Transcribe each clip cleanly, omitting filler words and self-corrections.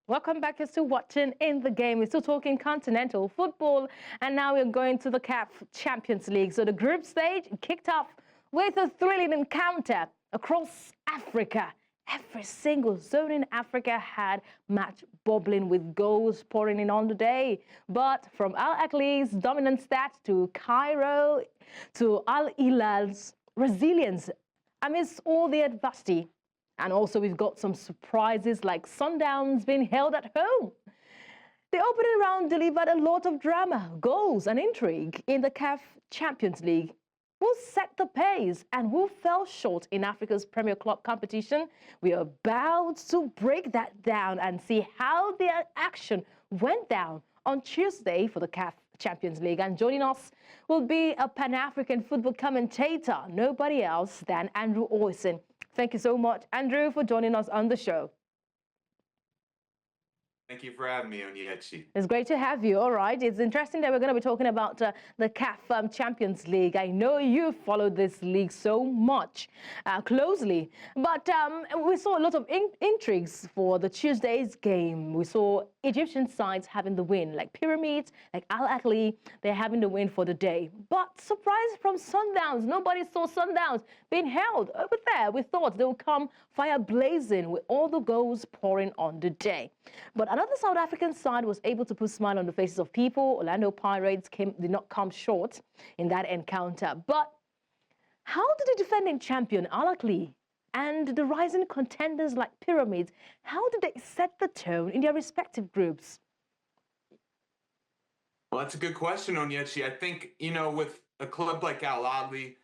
Welcome back. You're still watching In the Game. We're still talking continental football, and now we're going to the CAF Champions League. So the group stage kicked off with a thrilling encounter across Africa. Every single zone in Africa had match bubbling with goals pouring in on the day. But from Al Ahly's dominant stats to Cairo to Al Hilal's resilience amidst all the adversity. And also we've got some surprises like Sundowns being held at home. The opening round delivered a lot of drama, goals and intrigue in the CAF Champions League. Who set the pace and who fell short in Africa's Premier Club competition? We are about to break that down and see how the action went down on Tuesday for the CAF Champions League. And joining us will be a Pan-African football commentator, nobody else than Andrew Olsson. Thank you so much, Andrew, for joining us on the show. Thank you for having me, Onyechi. It's great to have you. All right. It's interesting that we're going to be talking about the CAF Champions League. I know you followed this league so much closely, but we saw a lot of intrigues for the Tuesday's game. We saw Egyptian sides having the win, like Pyramids, like Al Ahly, they're having the win for the day. But surprise from Sundowns. Nobody saw Sundowns being held over there. We thought they would come fire blazing with all the goals pouring on the day. But another South African side was able to put a smile on the faces of people. Orlando Pirates did not come short in that encounter. But how did the defending champion Al Ahly and the rising contenders like Pyramids, how did they set the tone in their respective groups? Well, that's a good question, Onyechi. I think, with a club like Al Ahly,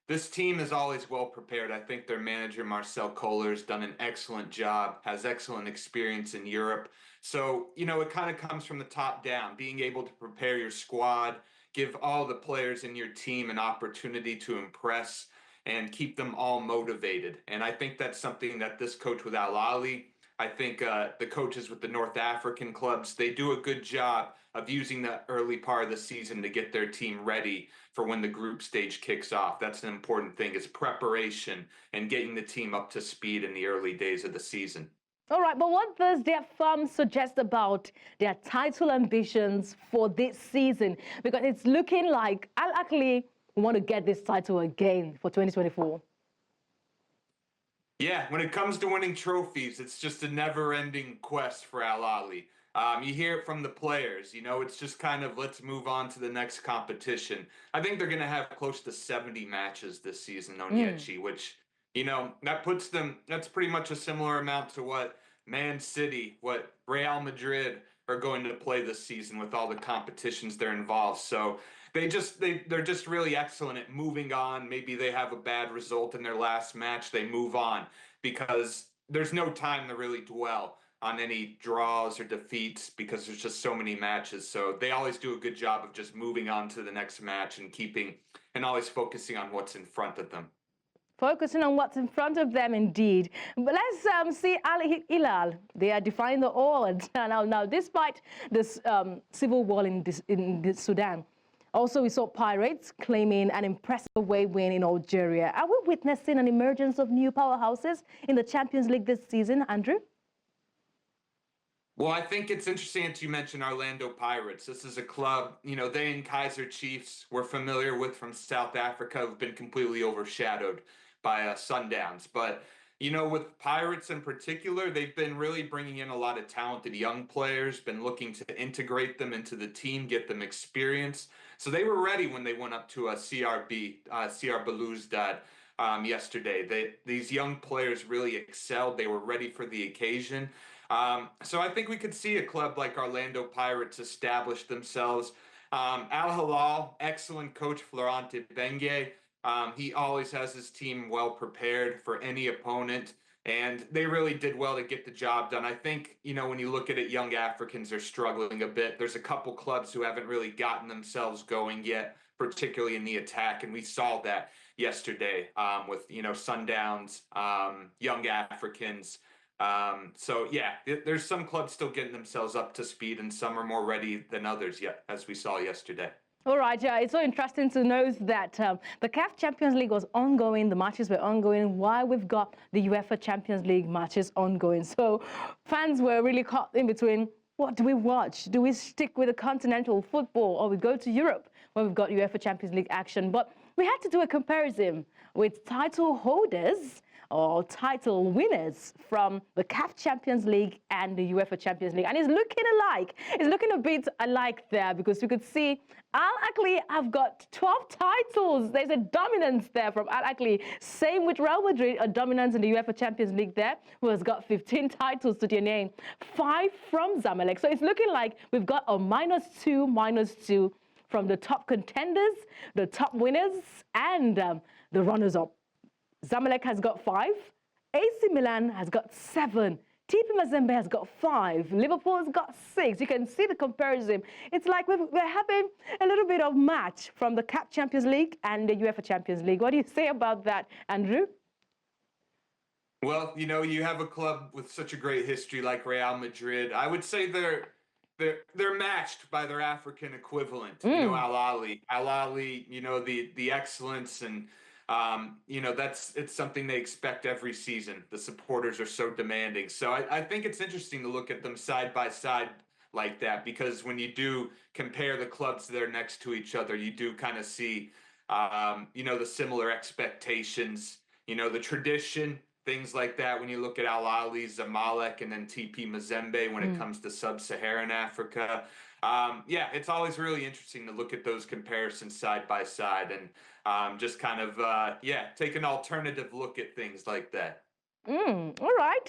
this team is always well prepared. I think their manager, Marcel Kohler, has done an excellent job, has excellent experience in Europe. So, it kind of comes from the top down, being able to prepare your squad, give all the players in your team an opportunity to impress and keep them all motivated. And I think that's something that this coach with Al Ahly, I think the coaches with the North African clubs, they do a good job of using the early part of the season to get their team ready for when the group stage kicks off. That's an important thing, is preparation and getting the team up to speed in the early days of the season. All right, but what does their firm suggest about their title ambitions for this season? Because it's looking like Al Ahly want to get this title again for 2024. Yeah, when it comes to winning trophies, it's just a never-ending quest for Al Ahly. You hear it from the players, it's just kind of let's move on to the next competition. I think they're going to have close to 70 matches this season, Onyechi, which, that puts them, that's pretty much a similar amount to what Man City, what Real Madrid are going to play this season with all the competitions they're involved. So they're just really excellent at moving on. Maybe they have a bad result in their last match, they move on because there's no time to really dwell on any draws or defeats because there's just so many matches. So they always do a good job of just moving on to the next match and always focusing on what's in front of them. Focusing on what's in front of them, indeed. But let's see Al Hilal. They are defying the odds now. Despite this civil war in Sudan, also we saw Pirates claiming an impressive away win in Algeria. Are we witnessing an emergence of new powerhouses in the Champions League this season, Andrew? Well, I think it's interesting that you mentioned Orlando Pirates. This is a club, they and Kaiser Chiefs we're familiar with from South Africa, have been completely overshadowed by Sundowns. But, with Pirates in particular, they've been really bringing in a lot of talented young players, been looking to integrate them into the team, get them experience. So they were ready when they went up to a CR Belouizdad yesterday. These young players really excelled. They were ready for the occasion. So I think we could see a club like Orlando Pirates establish themselves. Al Hilal, excellent coach Florent Ibenge. He always has his team well prepared for any opponent, and they really did well to get the job done. I think, when you look at it, young Africans are struggling a bit. There's a couple clubs who haven't really gotten themselves going yet, particularly in the attack, and we saw that yesterday with, Sundowns, young Africans. So yeah, there's some clubs still getting themselves up to speed and some are more ready than others yet, as we saw yesterday. All right, yeah, it's so interesting to know that the CAF Champions League was ongoing, the matches were ongoing, while we've got the UEFA Champions League matches ongoing. So fans were really caught in between. What do we watch? Do we stick with the continental football or we go to Europe where we've got UEFA Champions League action? But we had to do a comparison with title holders or title winners from the CAF Champions League and the UEFA Champions League. And it's looking alike. It's looking a bit alike there because we could see Al Ahly have got 12 titles. There's a dominance there from Al Ahly. Same with Real Madrid, a dominance in the UEFA Champions League there, who has got 15 titles to their name, 5 from Zamalek. So it's looking like we've got a -2 from the top contenders, the top winners, and the runners-up. Zamalek has got 5, AC Milan has got 7, TP Mazembe has got 5, Liverpool has got 6. You can see the comparison. It's like we're having a little bit of match from the CAF Champions League and the UEFA Champions League. What do you say about that, Andrew? Well, you have a club with such a great history like Real Madrid. I would say they're matched by their African equivalent, Al Ahly. Al Ahly, the excellence and it's something they expect every season. The supporters are so demanding. So I think it's interesting to look at them side by side like that, because when you do compare the clubs that are next to each other, you do kind of see, the similar expectations, the tradition, things like that. When you look at Al Ahly, Zamalek, and then TP Mazembe when it comes to sub-Saharan Africa. It's always really interesting to look at those comparisons side by side and just kind of, take an alternative look at things like that. All right.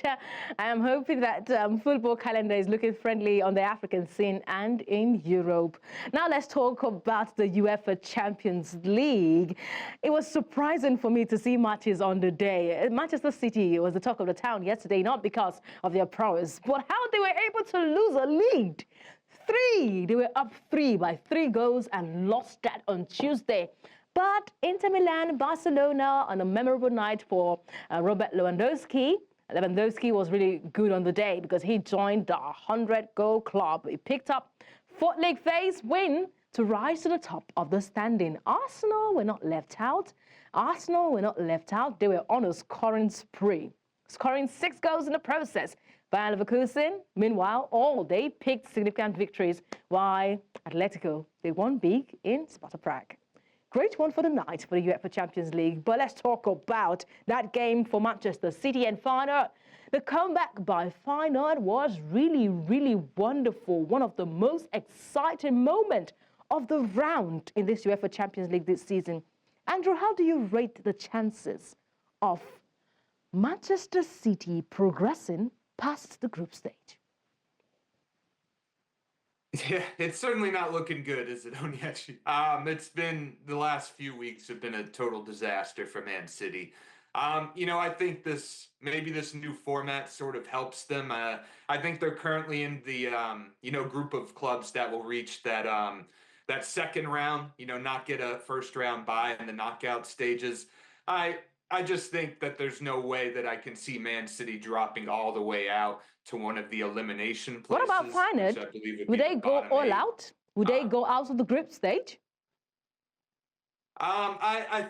I am hoping that football calendar is looking friendly on the African scene and in Europe. Now let's talk about the UEFA Champions League. It was surprising for me to see matches on the day. Manchester City was the talk of the town yesterday, not because of their prowess, but how they were able to lose a lead. 3. They were up 3 by 3 goals and lost that on Tuesday. But Inter Milan, Barcelona on a memorable night for Robert Lewandowski. Lewandowski was really good on the day because he joined the 100-goal club. He picked up 4th leg phase win to rise to the top of the standing. Arsenal were not left out. They were on a scoring spree, scoring 6 goals in the process. Bayern Leverkusen, meanwhile, they picked significant victories. While Atletico, they won big in Sparta Prague. Great one for the night for the UEFA Champions League. But let's talk about that game for Manchester City and Feyenoord. The comeback by Feyenoord was really, really wonderful. One of the most exciting moments of the round in this UEFA Champions League this season. Andrew, how do you rate the chances of Manchester City progressing past the group stage? Yeah, it's certainly not looking good, is it, Onyechi? It's been, the last few weeks have been a total disaster for Man City. I think maybe this new format sort of helps them. I think they're currently in the, group of clubs that will reach that second round, not get a first round bye in the knockout stages. I just think that there's no way that I can see Man City dropping all the way out to one of the elimination places. What about Feyenoord? Would they go all out? Would they go out of the group stage? I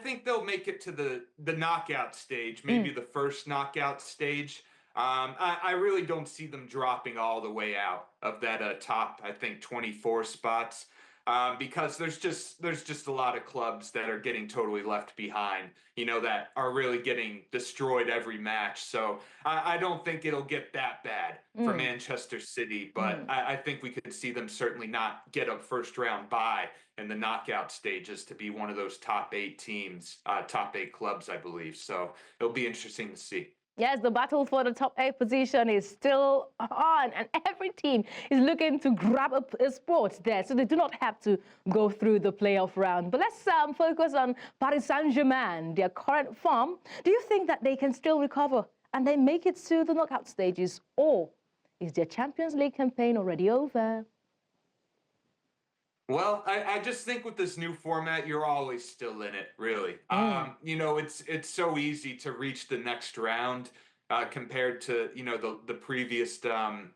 think they'll make it to the knockout stage, maybe the first knockout stage. I really don't see them dropping all the way out of that top, I think, 24 spots. Because there's just a lot of clubs that are getting totally left behind, that are really getting destroyed every match. So I don't think it'll get that bad for Manchester City, but I think we could see them certainly not get a first round bye in the knockout stages to be one of those top 8 teams, top 8 clubs, I believe. So it'll be interesting to see. Yes, the battle for the top 8 position is still on, and every team is looking to grab a spot there, so they do not have to go through the playoff round. But let's focus on Paris Saint-Germain, their current form. Do you think that they can still recover and they make it to the knockout stages, or is their Champions League campaign already over? Well, I just think with this new format, you're always still in it, really. It's so easy to reach the next round compared to, the previous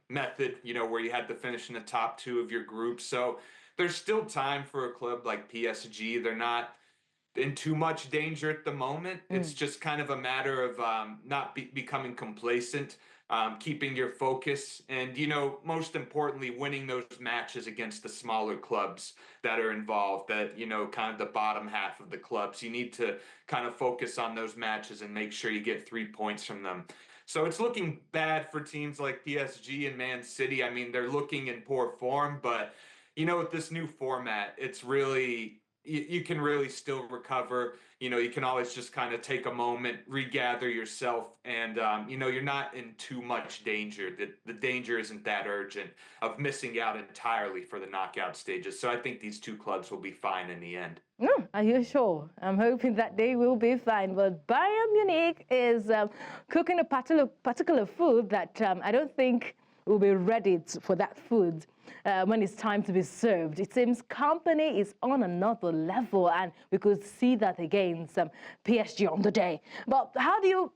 method, where you had to finish in the top 2 of your group. So there's still time for a club like PSG. They're not in too much danger at the moment. It's just kind of a matter of not becoming complacent, keeping your focus, and, most importantly, winning those matches against the smaller clubs that are involved, that, kind of the bottom half of the clubs. You need to kind of focus on those matches and make sure you get 3 points from them. So it's looking bad for teams like PSG and Man City. I mean, they're looking in poor form, but, with this new format, it's really, you can really still recover. You can always just kind of take a moment, regather yourself, and, you're not in too much danger. The danger isn't that urgent of missing out entirely for the knockout stages. So I think these two clubs will be fine in the end. Are you sure? I'm hoping that they will be fine. But Bayern Munich is cooking a particular food that I don't think will be ready for that food when it's time to be served. It seems company is on another level, and we could see that against PSG on the day. But how do you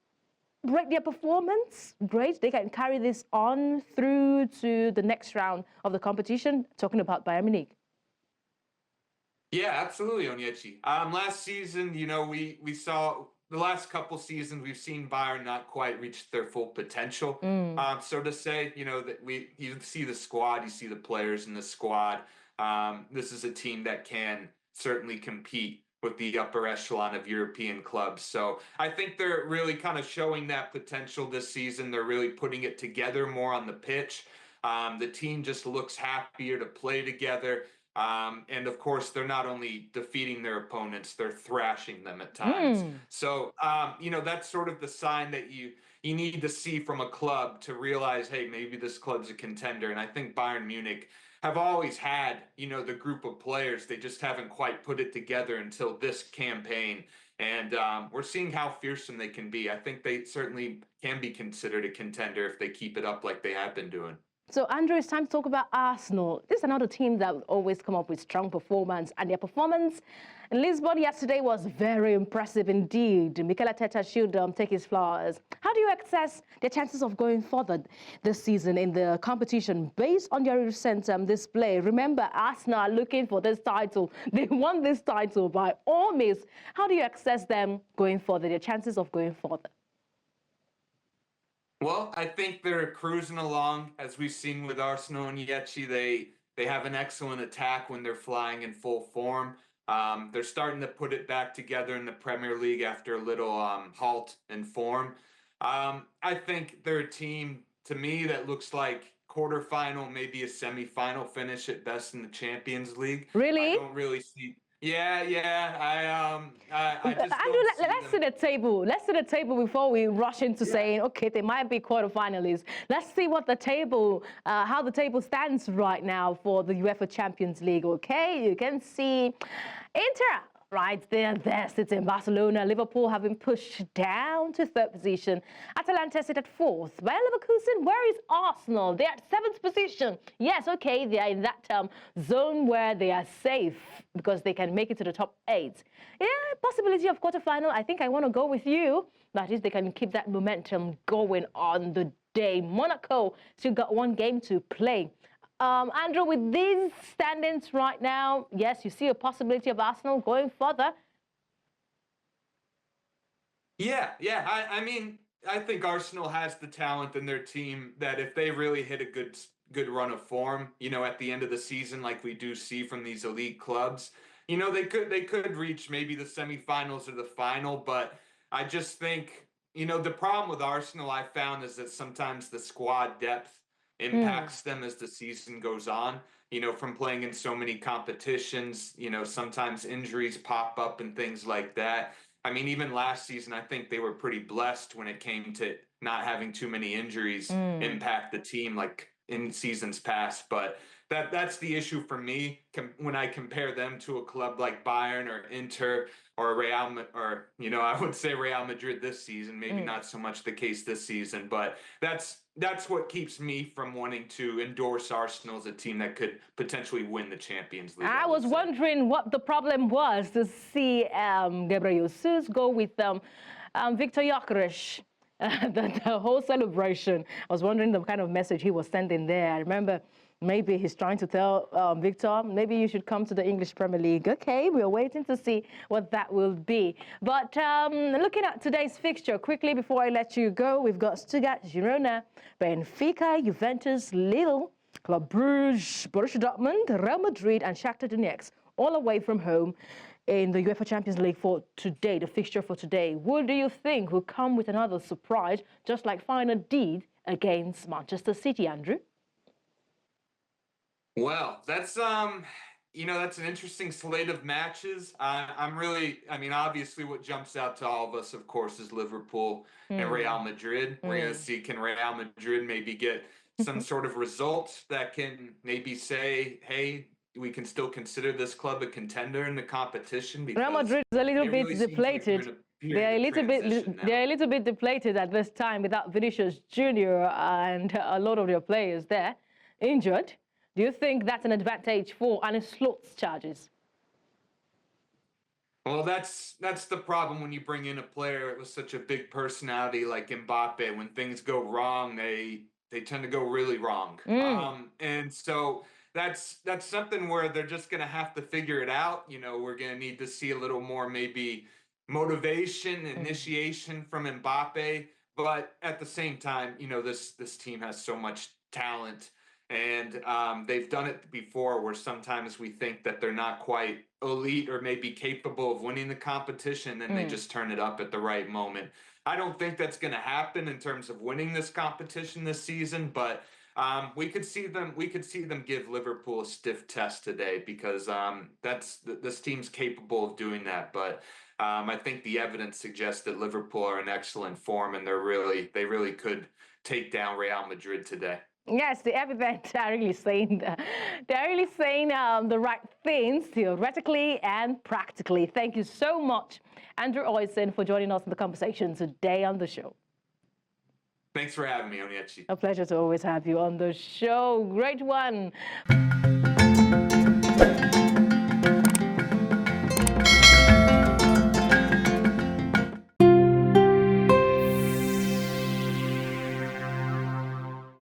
rate their performance? Great, they can carry this on through to the next round of the competition, talking about Bayern Munich. Yeah, absolutely, Onyechi. Last season, we saw the last couple seasons, we've seen Bayern not quite reach their full potential. So to say, that you see the squad, you see the players in the squad. This is a team that can certainly compete with the upper echelon of European clubs. So I think they're really kind of showing that potential this season. They're really putting it together more on the pitch. The team just looks happier to play together. And of course, they're not only defeating their opponents, they're thrashing them at times. So, that's sort of the sign that you need to see from a club to realize, hey, maybe this club's a contender. And I think Bayern Munich have always had, the group of players. They just haven't quite put it together until this campaign. And we're seeing how fearsome they can be. I think they certainly can be considered a contender if they keep it up like they have been doing. So, Andrew, it's time to talk about Arsenal. This is another team that will always come up with strong performance, and their performance in Lisbon yesterday was very impressive indeed. Mikel Arteta should take his flowers. How do you assess their chances of going further this season in the competition based on their recent display? Remember, Arsenal are looking for this title. They won this title by all means. How do you assess them going further, their chances of going further? Well, I think they're cruising along, as we've seen with Arsenal and Yechi. They have an excellent attack when they're flying in full form. They're starting to put it back together in the Premier League after a little halt in form. I think they're a team, to me, that looks like quarterfinal, maybe a semifinal finish at best in the Champions League. Really? I don't really see. Yeah. I just Andrew, let's see see the table. Let's see the table before we rush into saying, okay, they might be quarterfinalists. Let's see what the table, how the table stands right now for the UEFA Champions League. Okay, you can see Inter right there sitting Barcelona. Liverpool have been pushed down to third position. Atalanta sit at fourth. Bayern Leverkusen, where is Arsenal? They're at seventh position. Yes, okay, they are in that zone where they are safe because they can make it to the top 8. Yeah, possibility of quarterfinal. I think I want to go with you. That is, they can keep that momentum going on the day. Monaco still got one game to play. Andrew, with these standings right now, yes, you see a possibility of Arsenal going further. Yeah. I mean, I think Arsenal has the talent in their team that if they really hit a good run of form, at the end of the season, like we do see from these elite clubs, they could reach maybe the semifinals or the final. But I just think, the problem with Arsenal I found is that sometimes the squad depth impacts them as the season goes on, from playing in so many competitions. Sometimes injuries pop up and things like that. I mean, even last season, I think they were pretty blessed when it came to not having too many injuries impact the team like in seasons past. But that's the issue for me when I compare them to a club like Bayern or Inter or I would say Real Madrid this season. Maybe not so much the case this season, but that's what keeps me from wanting to endorse Arsenal as a team that could potentially win the Champions League. I was wondering what the problem was to see Gabriel Jesus go with Victor Gyökeres. the whole celebration. I was wondering the kind of message he was sending there. I remember maybe he's trying to tell Victor, maybe you should come to the English Premier League. Okay, we're waiting to see what that will be. But looking at today's fixture, quickly before I let you go, we've got Stuttgart, Girona, Benfica, Juventus, Lille, Club Brugge, Borussia Dortmund, Real Madrid, and Shakhtar Donetsk, all away from home in the UEFA Champions League for today, the fixture for today. What do you think will come with another surprise, just like Feyenoord did against Manchester City, Andrew? Well, that's that's an interesting slate of matches. I mean, obviously what jumps out to all of us, of course, is Liverpool and Real Madrid. We're going to see, can Real Madrid maybe get some sort of results that can maybe say, hey, we can still consider this club a contender in the competition? Real Madrid is a little bit depleted. They're a little bit depleted at this time without Vinicius Jr. and a lot of their players there injured. Do you think that's an advantage for Arne Slot's charges? Well, that's the problem when you bring in a player with such a big personality like Mbappe. When things go wrong, they tend to go really wrong. And so that's something where they're just going to have to figure it out. We're going to need to see a little more maybe motivation, initiation from Mbappe. But at the same time, this team has so much talent. And they've done it before where sometimes we think that they're not quite elite or maybe capable of winning the competition, and they just turn it up at the right moment. I don't think that's going to happen in terms of winning this competition this season, but we could see them give Liverpool a stiff test today, because this team's capable of doing that. But I think the evidence suggests that Liverpool are in excellent form, and they really could take down Real Madrid today. Yes, the evidence are really saying the right things theoretically and practically. Thank you so much, Andrew Olsson, for joining us in the conversation today on the show. Thanks for having me, Onyekye. A pleasure to always have you on the show. Great one.